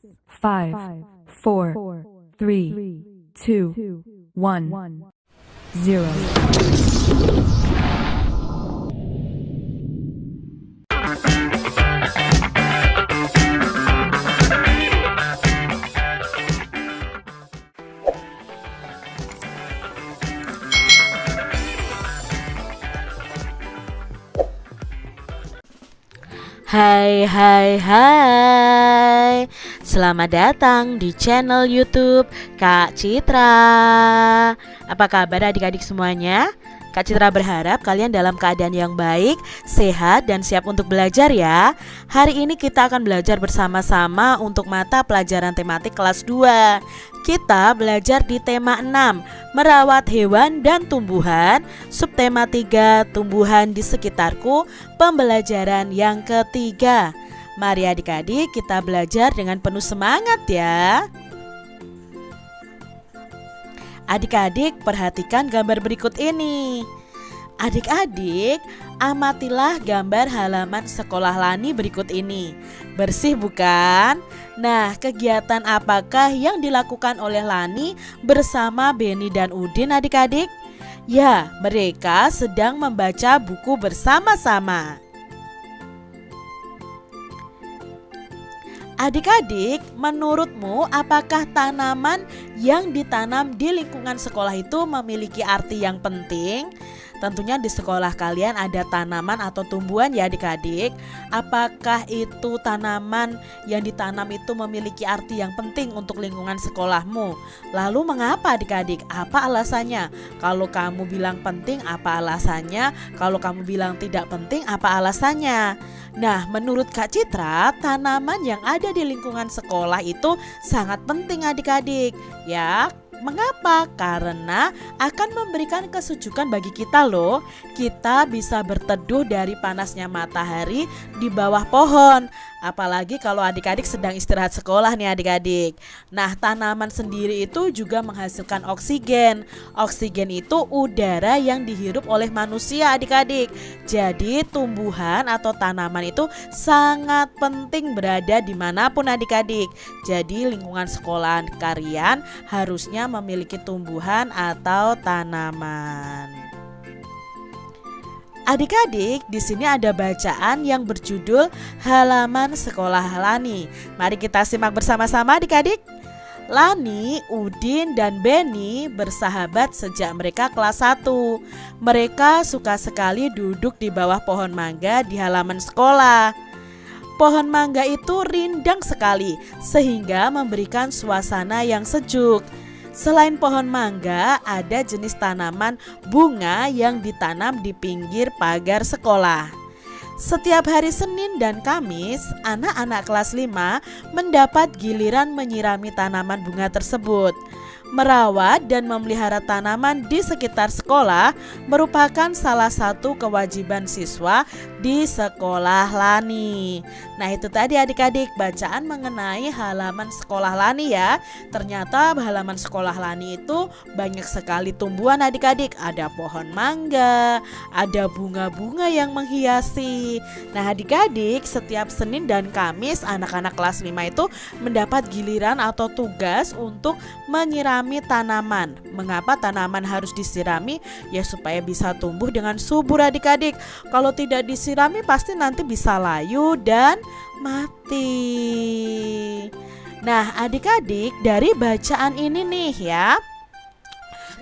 5, 4, 3, 2, 1, 0. Hai hai hai, selamat datang di channel YouTube Kak Citra. Apa kabar adik-adik semuanya? Kak Citra berharap kalian dalam keadaan yang baik, sehat, dan siap untuk belajar ya. Hari ini kita akan belajar bersama-sama untuk mata pelajaran tematik kelas 2. Kita belajar di tema 6, merawat hewan dan tumbuhan. Subtema 3, tumbuhan di sekitarku, pembelajaran yang ketiga. Mari adik-adik kita belajar dengan penuh semangat ya. Adik-adik perhatikan gambar berikut ini. Adik-adik amatilah gambar halaman sekolah Lani berikut ini. Bersih bukan? Nah, kegiatan apakah yang dilakukan oleh Lani bersama Beni dan Udin adik-adik? Ya, mereka sedang membaca buku bersama-sama. Adik-adik, menurutmu apakah tanaman yang ditanam di lingkungan sekolah itu memiliki arti yang penting? Tentunya di sekolah kalian ada tanaman atau tumbuhan ya adik-adik. Apakah itu tanaman yang ditanam itu memiliki arti yang penting untuk lingkungan sekolahmu? Lalu mengapa adik-adik? Apa alasannya? Kalau kamu bilang penting, apa alasannya? Kalau kamu bilang tidak penting, apa alasannya? Nah, menurut Kak Citra, tanaman yang ada di lingkungan sekolah itu sangat penting adik-adik. Ya, mengapa? Karena akan memberikan kesejukan bagi kita loh. Kita bisa berteduh dari panasnya matahari di bawah pohon. Apalagi kalau adik-adik sedang istirahat sekolah nih adik-adik. Nah, tanaman sendiri itu juga menghasilkan oksigen. Oksigen itu udara yang dihirup oleh manusia adik-adik. Jadi tumbuhan atau tanaman itu sangat penting berada dimanapun adik-adik. Jadi lingkungan sekolah kalian harusnya memiliki tumbuhan atau tanaman. Adik-adik, di sini ada bacaan yang berjudul Halaman Sekolah Lani. Mari kita simak bersama-sama adik-adik. Lani, Udin, dan Beni bersahabat sejak mereka kelas 1. Mereka suka sekali duduk di bawah pohon mangga di halaman sekolah. Pohon mangga itu rindang sekali sehingga memberikan suasana yang sejuk. Selain pohon mangga, ada jenis tanaman bunga yang ditanam di pinggir pagar sekolah. Setiap hari Senin dan Kamis, anak-anak kelas 5 mendapat giliran menyirami tanaman bunga tersebut. Merawat dan memelihara tanaman di sekitar sekolah merupakan salah satu kewajiban siswa di sekolah Lani. Nah, itu tadi adik-adik bacaan mengenai halaman sekolah Lani ya. Ternyata halaman sekolah Lani itu banyak sekali tumbuhan adik-adik. Ada pohon mangga, ada bunga-bunga yang menghiasi. Nah, adik-adik setiap Senin dan Kamis anak-anak kelas 5 itu mendapat giliran atau tugas untuk menyirami tanaman. Mengapa tanaman harus disirami? Ya supaya bisa tumbuh dengan subur adik-adik. Kalau tidak disirami pasti nanti bisa layu dan mati. Nah adik-adik dari bacaan ini nih ya,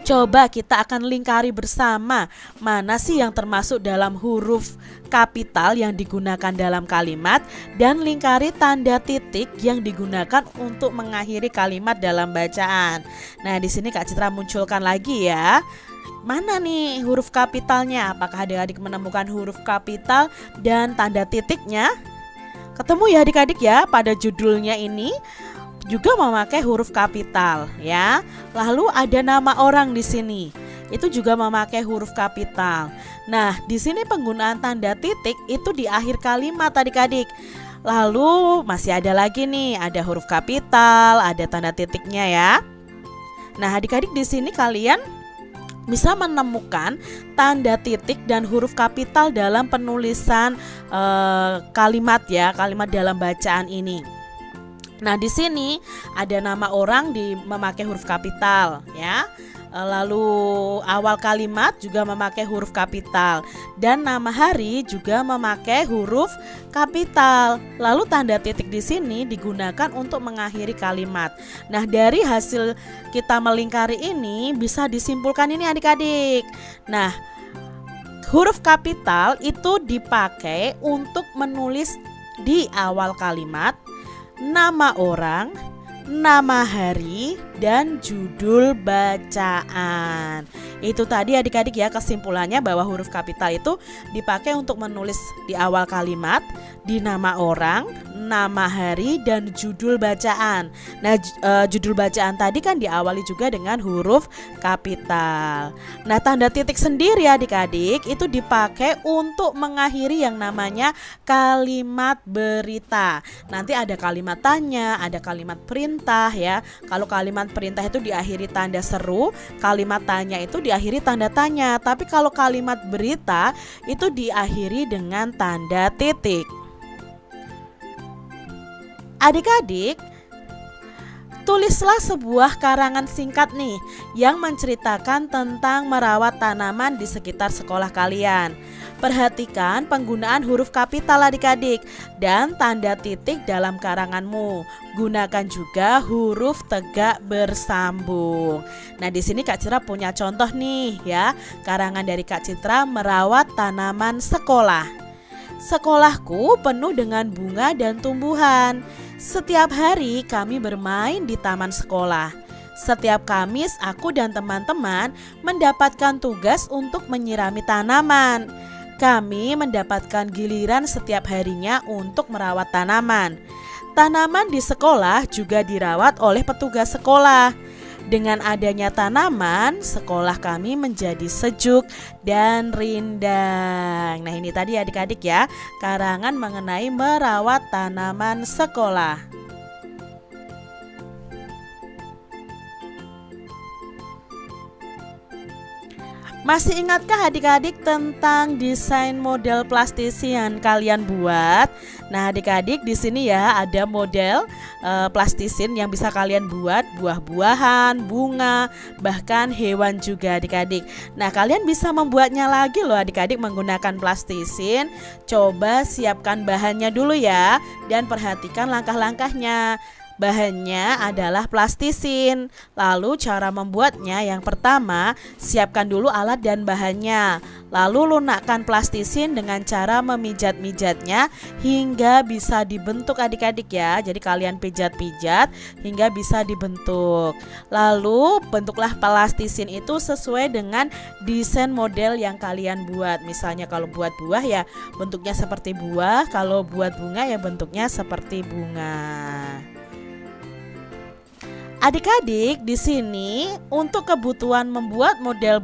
coba kita akan lingkari bersama mana sih yang termasuk dalam huruf kapital yang digunakan dalam kalimat dan lingkari tanda titik yang digunakan untuk mengakhiri kalimat dalam bacaan. Nah, di sini Kak Citra munculkan lagi ya. Mana nih huruf kapitalnya? Apakah adik-adik menemukan huruf kapital dan tanda titiknya? Ketemu ya adik-adik ya, pada judulnya ini juga memakai huruf kapital ya. Lalu ada nama orang di sini. Itu juga memakai huruf kapital. Nah, di sini penggunaan tanda titik itu di akhir kalimat adik-adik. Lalu masih ada lagi nih, ada huruf kapital, ada tanda titiknya ya. Nah, adik-adik di sini kalian bisa menemukan tanda titik dan huruf kapital dalam penulisan kalimat ya, kalimat dalam bacaan ini. Nah, di sini ada nama orang memakai huruf kapital ya. Lalu awal kalimat juga memakai huruf kapital dan nama hari juga memakai huruf kapital. Lalu tanda titik di sini digunakan untuk mengakhiri kalimat. Nah, dari hasil kita melingkari ini bisa disimpulkan ini adik-adik. Nah, huruf kapital itu dipakai untuk menulis di awal kalimat nama orang, nama hari, dan judul bacaan. Itu tadi adik-adik ya kesimpulannya bahwa huruf kapital itu dipakai untuk menulis di awal kalimat, di nama orang, nama hari, dan judul bacaan. Nah, judul bacaan tadi kan diawali juga dengan huruf kapital. Nah, tanda titik sendiri adik-adik itu dipakai untuk mengakhiri yang namanya kalimat berita. Nanti ada kalimat tanya, ada kalimat perintah ya. Kalau kalimat perintah itu diakhiri tanda seru, kalimat tanya itu diakhiri tanda tanya. Tapi kalau kalimat berita itu diakhiri dengan tanda titik. Adik-adik, tulislah sebuah karangan singkat nih yang menceritakan tentang merawat tanaman di sekitar sekolah kalian. Perhatikan penggunaan huruf kapital adik-adik dan tanda titik dalam karanganmu. Gunakan juga huruf tegak bersambung. Nah, di sini Kak Citra punya contoh nih ya. Karangan dari Kak Citra merawat tanaman sekolah. Sekolahku penuh dengan bunga dan tumbuhan. Setiap hari kami bermain di taman sekolah. Setiap Kamis aku dan teman-teman mendapatkan tugas untuk menyirami tanaman. Kami mendapatkan giliran setiap harinya untuk merawat tanaman. Tanaman di sekolah juga dirawat oleh petugas sekolah. Dengan adanya tanaman, sekolah kami menjadi sejuk dan rindang. Nah, ini tadi adik-adik ya, karangan mengenai merawat tanaman sekolah. Masih ingatkah adik-adik tentang desain model plastisi yang kalian buat? Nah, adik-adik di sini ya ada model plastisin yang bisa kalian buat buah-buahan, bunga, bahkan hewan juga adik-adik. Nah, kalian bisa membuatnya lagi loh adik-adik menggunakan plastisin. Coba siapkan bahannya dulu ya dan perhatikan langkah-langkahnya. Bahannya adalah plastisin. Lalu cara membuatnya, yang pertama siapkan dulu alat dan bahannya. Lalu lunakkan plastisin dengan cara memijat-mijatnya hingga bisa dibentuk adik-adik ya. Jadi kalian pijat-pijat hingga bisa dibentuk. Lalu bentuklah plastisin itu sesuai dengan desain model yang kalian buat. Misalnya kalau buat buah ya bentuknya seperti buah, kalau buat bunga ya bentuknya seperti bunga. Adik-adik, di sini untuk kebutuhan membuat model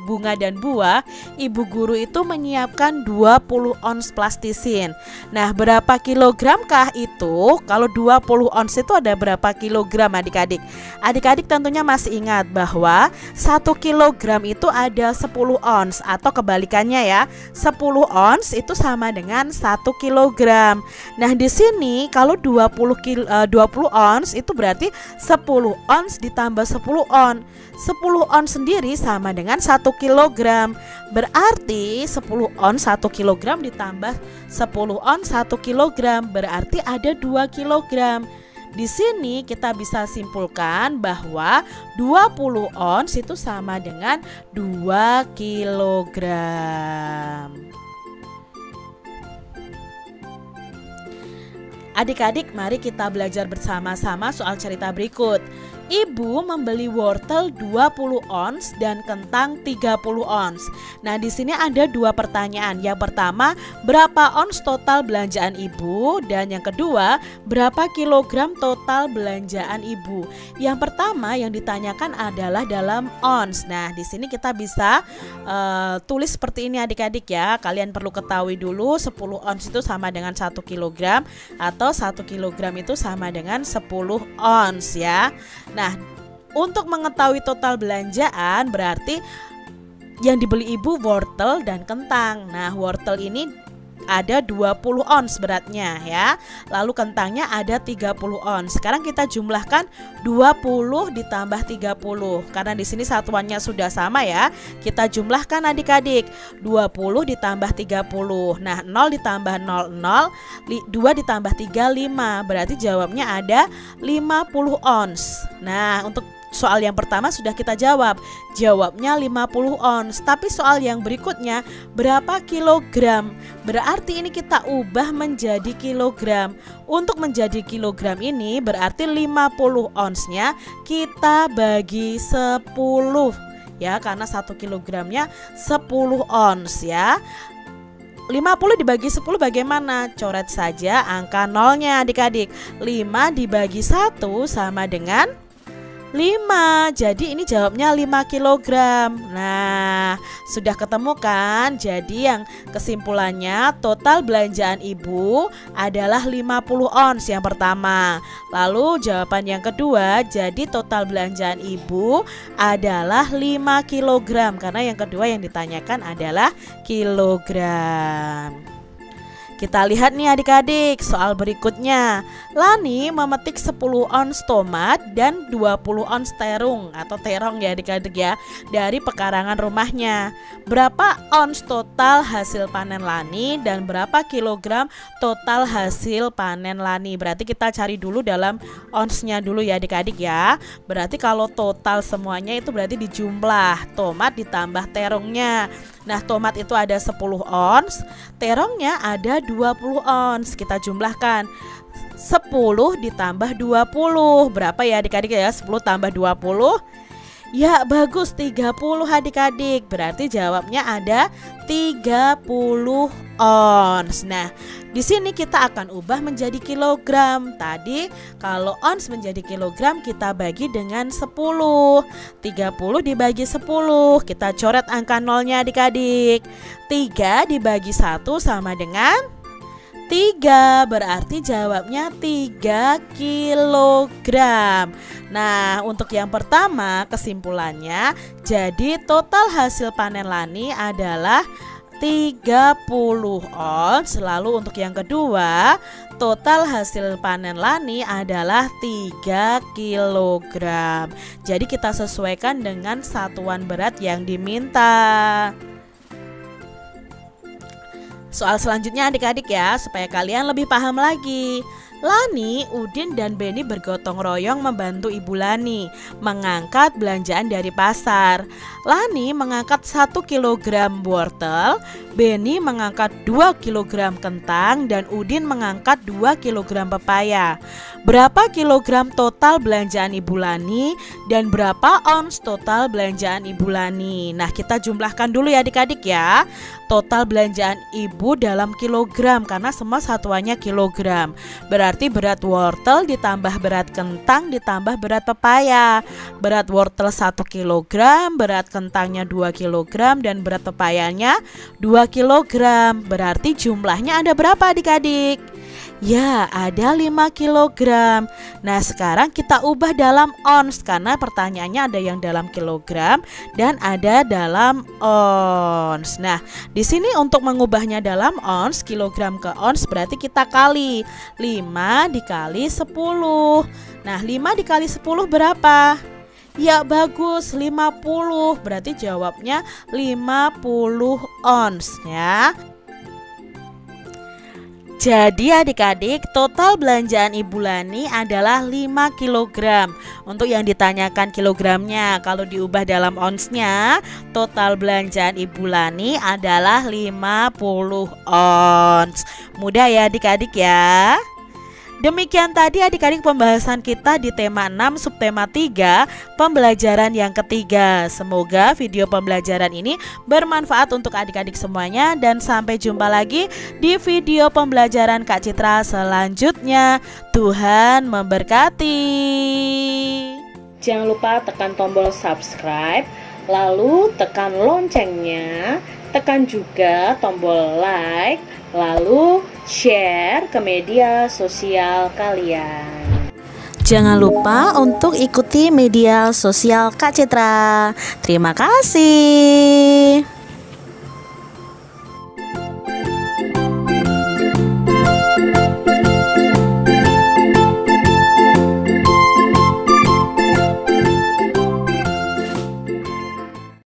bunga dan buah, ibu guru itu menyiapkan 20 ons plastisin. Nah, berapa kilogramkah itu? Kalau 20 ons itu ada berapa kilogram adik-adik? Adik-adik tentunya masih ingat bahwa 1 kilogram itu ada 10 ons atau kebalikannya ya. 10 ons itu sama dengan 1 kilogram. Nah, di sini kalau 20 ons itu berarti 10 ons ditambah 10 on. 10 on sendiri sama dengan 1 kilogram. Berarti 10 on 1 kilogram ditambah 10 on 1 kilogram berarti ada 2 kilogram. Di sini kita bisa simpulkan bahwa 20 ons itu sama dengan 2 kilogram. Adik-adik, mari kita belajar bersama-sama soal cerita berikut. Ibu membeli wortel 20 ons dan kentang 30 ons. Nah, di sini ada 2 pertanyaan. Yang pertama, berapa ons total belanjaan ibu? Dan yang kedua, berapa kilogram total belanjaan ibu? Yang pertama yang ditanyakan adalah dalam ons. Nah, di sini kita bisa tulis seperti ini adik-adik ya. Kalian perlu ketahui dulu 10 ons itu sama dengan 1 kilogram atau 1 kilogram itu sama dengan 10 ons ya. Nah, untuk mengetahui total belanjaan berarti yang dibeli ibu wortel dan kentang. Nah, wortel ini ada 20 ons beratnya ya. Lalu kentangnya ada 30 ons. Sekarang kita jumlahkan 20 ditambah 30. Karena di sini satuannya sudah sama ya. Kita jumlahkan adik-adik. 20 ditambah 30. Nah, 0 ditambah 0, 2 ditambah 3, 5. Berarti jawabnya ada 50 ons. Nah, untuk soal yang pertama sudah kita jawab. Jawabnya 50 ons. Tapi soal yang berikutnya, berapa kilogram? Berarti ini kita ubah menjadi kilogram. Untuk menjadi kilogram ini berarti 50 onsnya kita bagi 10 ya, karena 1 kilogramnya 10 ons ya. 50 dibagi 10 bagaimana? Coret saja angka nolnya adik-adik. 5 dibagi 1 sama dengan 5. Jadi ini jawabnya 5 kilogram. Nah, sudah ketemu kan? Jadi yang kesimpulannya total belanjaan ibu adalah 50 ons yang pertama. Lalu jawaban yang kedua, jadi total belanjaan ibu adalah 5 kilogram. Karena yang kedua yang ditanyakan adalah kilogram. Kita lihat nih adik-adik soal berikutnya. Lani memetik 10 ons tomat dan 20 ons terung atau terong ya adik-adik ya, dari pekarangan rumahnya. Berapa ons total hasil panen Lani dan berapa kilogram total hasil panen Lani? Berarti kita cari dulu dalam onsnya dulu ya adik-adik ya. Berarti kalau total semuanya itu berarti dijumlah tomat ditambah terongnya. Nah, tomat itu ada 10 ons, terongnya ada 20 ons. Kita jumlahkan 10 ditambah 20. Berapa ya adik-adik ya? 10 tambah 20. Ya bagus, 30 adik-adik. Berarti jawabnya ada 30 ons. Nah, di sini kita akan ubah menjadi kilogram. Tadi kalau ons menjadi kilogram kita bagi dengan 10. 30 dibagi 10. Kita coret angka nolnya adik-adik. 3 dibagi 1 sama dengan 3. Berarti jawabnya 3 kilogram. Nah, untuk yang pertama kesimpulannya, jadi total hasil panen Lani adalah 30 ons. Lalu untuk yang kedua, total hasil panen Lani adalah 3 kilogram. Jadi kita sesuaikan dengan satuan berat yang diminta. Soal selanjutnya adik-adik ya, supaya kalian lebih paham lagi. Lani, Udin, dan Beni bergotong royong membantu Ibu Lani mengangkat belanjaan dari pasar. Lani mengangkat 1 kilogram wortel, Beni mengangkat 2 kilogram kentang, dan Udin mengangkat 2 kilogram pepaya. Berapa kilogram total belanjaan Ibu Lani dan berapa ons total belanjaan Ibu Lani? Nah, kita jumlahkan dulu ya adik-adik ya. Total belanjaan ibu dalam kilogram karena semua satuannya kilogram. Berarti berat wortel ditambah berat kentang ditambah berat pepaya. Berat wortel 1 kilogram, berat kentangnya 2 kilogram, dan berat pepayanya 2 kilogram. Berarti jumlahnya ada berapa adik-adik? Ya, ada 5 kilogram. Nah, sekarang kita ubah dalam ons karena pertanyaannya ada yang dalam kilogram dan ada dalam ons. Nah, di sini untuk mengubahnya dalam ons, kilogram ke ons berarti kita kali 5 dikali 10. Nah, 5 dikali 10 berapa? Ya bagus, 50. Berarti jawabnya 50 ons ya. Jadi adik-adik, total belanjaan Ibu Lani adalah 5 kg. Untuk yang ditanyakan kilogramnya, kalau diubah dalam onsnya, total belanjaan Ibu Lani adalah 50 ons. Mudah ya adik-adik ya. Demikian tadi adik-adik pembahasan kita di tema 6 subtema 3 pembelajaran yang ketiga. Semoga video pembelajaran ini bermanfaat untuk adik-adik semuanya dan sampai jumpa lagi di video pembelajaran Kak Citra selanjutnya. Tuhan memberkati. Jangan lupa tekan tombol subscribe, lalu tekan loncengnya, tekan juga tombol like, lalu share ke media sosial kalian. Jangan lupa untuk ikuti media sosial Kak Citra. Terima kasih.